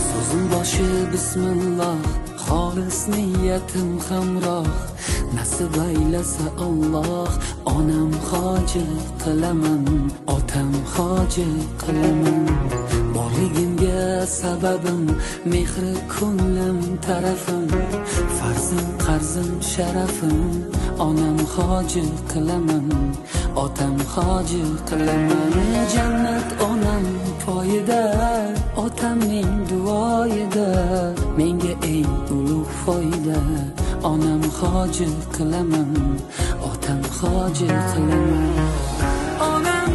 So'zim boshi bismillah, xolis niyatim hamroh. Nasib aylasa Alloh, onam hoji qilaman, otam hoji qilaman. Borligimga sababim, mehri ko'nglim tarafim, farzim qarzim sharafim. Onam hoji qilaman, otam hoji qilaman. Jannat onam poyida, otamning duoyida, menga eng ulug' foyda. Onam hoji qilaman, otam hoji qilaman. Onam